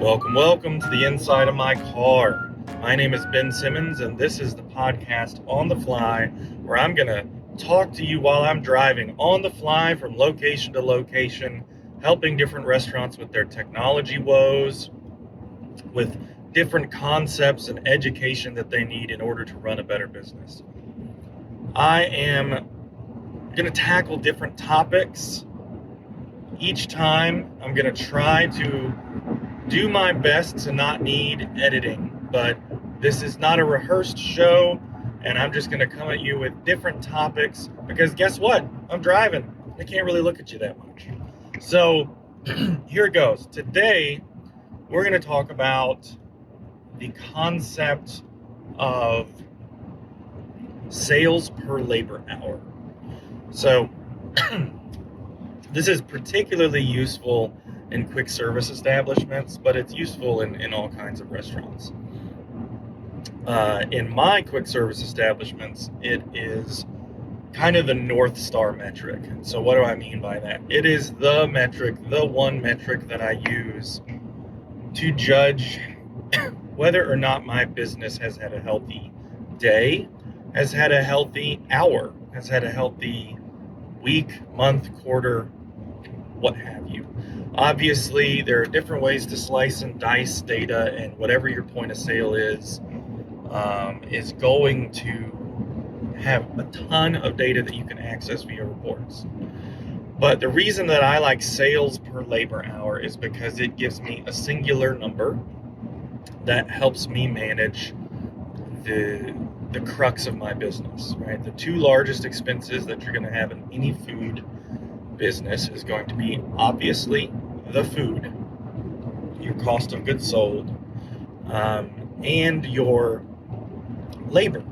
Welcome to the inside of my car. My name is Ben Simmons, and this is the podcast On the Fly, where I'm going to talk to you while I'm driving on the fly from location to location, helping different restaurants with their technology woes, with different concepts and education that they need in order to run a better business. I am going to tackle different topics. Each time I'm going to try to do my best to not need editing, but this is not a rehearsed show, and I'm just going to come at you with different topics because guess what? I'm driving. I can't really look at you that much. So here it goes. Today, we're going to talk about the concept of sales per labor hour. So this is particularly useful in quick service establishments, but it's useful in all kinds of restaurants. In my quick service establishments, it is kind of the North Star metric. So what do I mean by that? It is the metric, the one metric that I use to judge whether or not my business has had a healthy day, has had a healthy hour, has had a healthy week, month, quarter, what have you. Obviously, there are different ways to slice and dice data, and whatever your point of sale is going to have a ton of data that you can access via reports. But the reason that I like sales per labor hour is because it gives me a singular number that helps me manage the crux of my business, right? The two largest expenses that you're going to have in any food business is going to be obviously the food, your cost of goods sold, and your labor.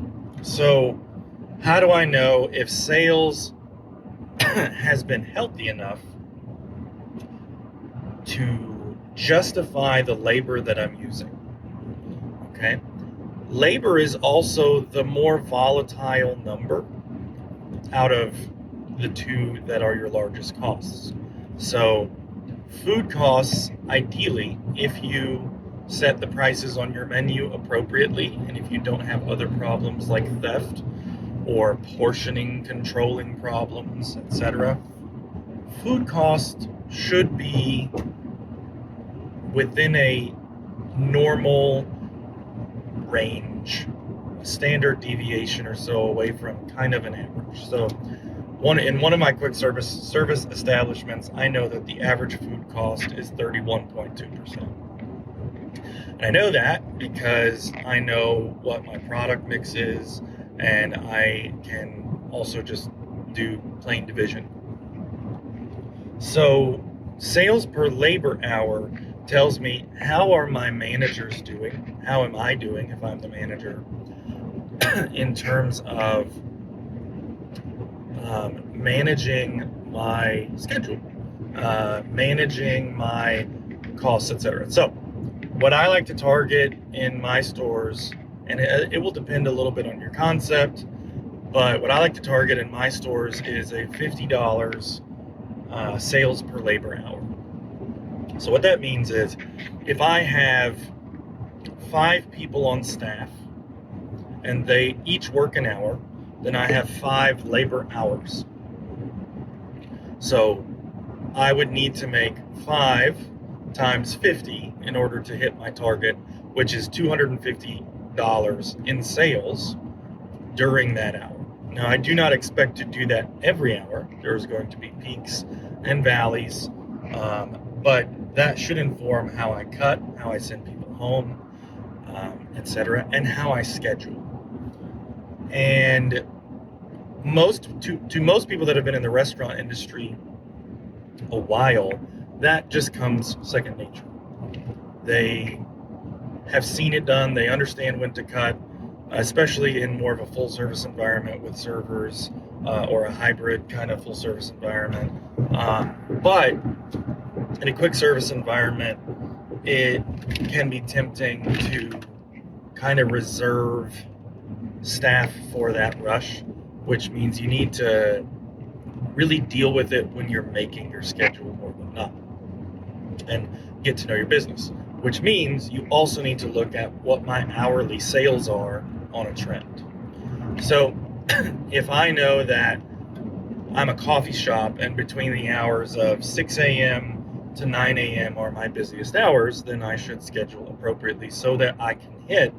So how do I know if sales has been healthy enough to justify the labor that I'm using? Okay. Labor is also the more volatile number out of the two that are your largest costs. So food costs, ideally, if you set the prices on your menu appropriately, and if you don't have other problems like theft or portioning, controlling problems, etc., food costs should be within a normal range, a standard deviation or so away from kind of an average. So in one of my quick service establishments, I know that the average food cost is 31.2%. And I know that because I know what my product mix is, and I can also just do plain division. So sales per labor hour tells me, how are my managers doing? How am I doing if I'm the manager in terms of managing my schedule, managing my costs, etc. So what I like to target in my stores, and it will depend a little bit on your concept, but what I like to target in my stores is a $50 sales per labor hour. So what that means is if I have 5 people on staff and they each work an hour, then I have 5 labor hours. So I would need to make 5 times 50 in order to hit my target, which is $250 in sales during that hour. Now, I do not expect to do that every hour. There's going to be peaks and valleys, but that should inform how I cut, how I send people home, etc., and how I schedule. And to most people that have been in the restaurant industry a while, that just comes second nature. They have seen it done. They understand when to cut, especially in more of a full service environment with servers or a hybrid kind of full service environment. But in a quick service environment, it can be tempting to kind of reserve staff for that rush, which means you need to really deal with it when you're making your schedule more than not and get to know your business, which means you also need to look at what my hourly sales are on a trend. So if I know that I'm a coffee shop and between the hours of 6 a.m. to 9 a.m. are my busiest hours, then I should schedule appropriately so that I can hit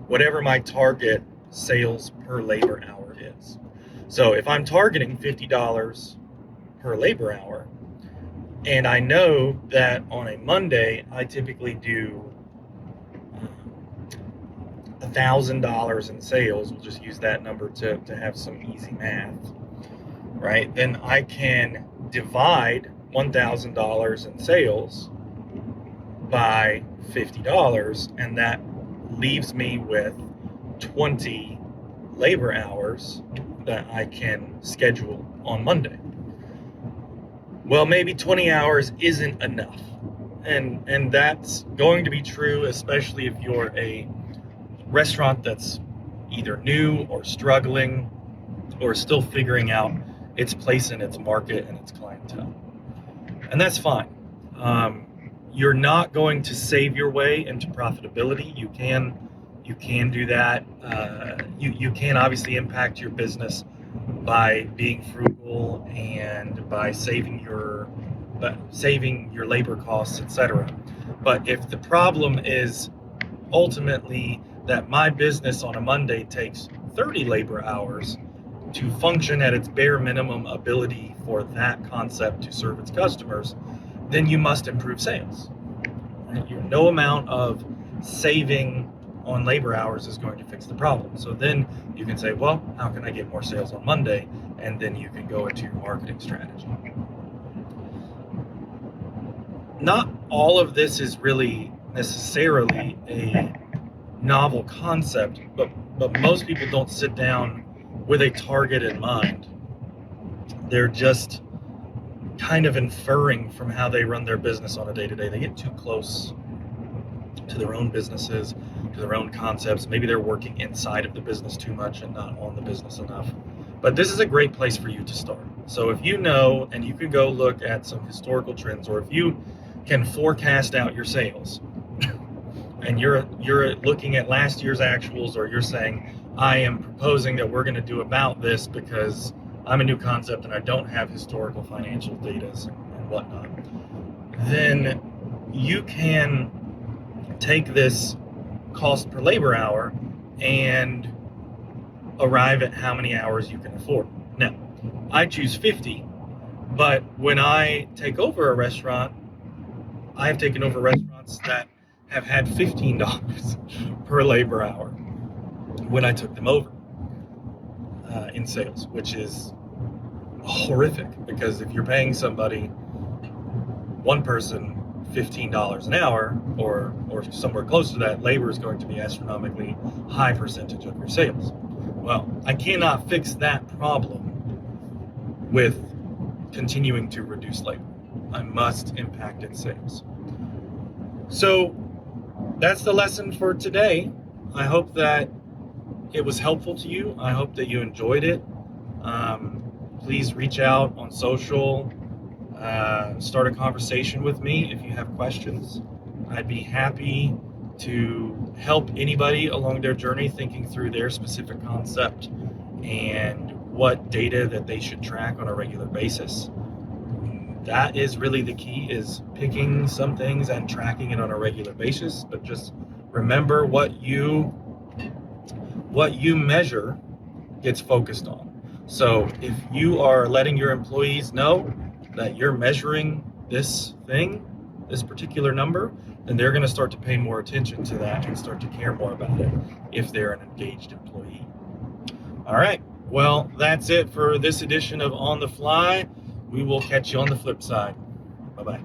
whatever my target sales per labor hour is. So if I'm targeting $50 per labor hour, and I know that on a Monday I typically do $1,000 in sales, we'll just use that number to have some easy math, right? Then I can divide $1,000 in sales by $50, and that leaves me with 20 labor hours that I can schedule on Monday. Well, maybe 20 hours isn't enough. And that's going to be true, especially if you're a restaurant that's either new or struggling or still figuring out its place in its market and its clientele. And that's fine. You're not going to save your way into profitability. You can do that. You can obviously impact your business by being frugal and by saving your labor costs, etc. But if the problem is ultimately that my business on a Monday takes 30 labor hours to function at its bare minimum ability for that concept to serve its customers, then you must improve sales. No amount of saving on labor hours is going to fix the problem. So then you can say, well, how can I get more sales on Monday? And then you can go into your marketing strategy. Not all of this is really necessarily a novel concept, but most people don't sit down with a target in mind. They're just kind of inferring from how they run their business on a day-to-day. They get too close to their own businesses, to their own concepts. Maybe they're working inside of the business too much and not on the business enough. But this is a great place for you to start. So if you know, and you can go look at some historical trends, or if you can forecast out your sales and you're looking at last year's actuals, or you're saying, I am proposing that we're going to do about this because I'm a new concept and I don't have historical financial data and whatnot, then you can take this cost per labor hour and arrive at how many hours you can afford. Now, I choose 50, but when I take over a restaurant, I have taken over restaurants that have had $15 per labor hour when I took them over in sales, which is horrific, because if you're paying somebody, one person, $15 an hour or somewhere close to that, labor is going to be astronomically high percentage of your sales. Well, I cannot fix that problem with continuing to reduce labor. I must impact its sales. So that's the lesson for today. I hope that it was helpful to you. I hope that you enjoyed it. Please reach out on social, start a conversation with me if you have questions. I'd be happy to help anybody along their journey thinking through their specific concept and what data that they should track on a regular basis. That is really the key, is picking some things and tracking it on a regular basis. But just remember, what you measure gets focused on. So if you are letting your employees know that you're measuring this thing, this particular number, then they're going to start to pay more attention to that and start to care more about it if they're an engaged employee. All right. Well, that's it for this edition of On the Fly. We will catch you on the flip side. Bye-bye.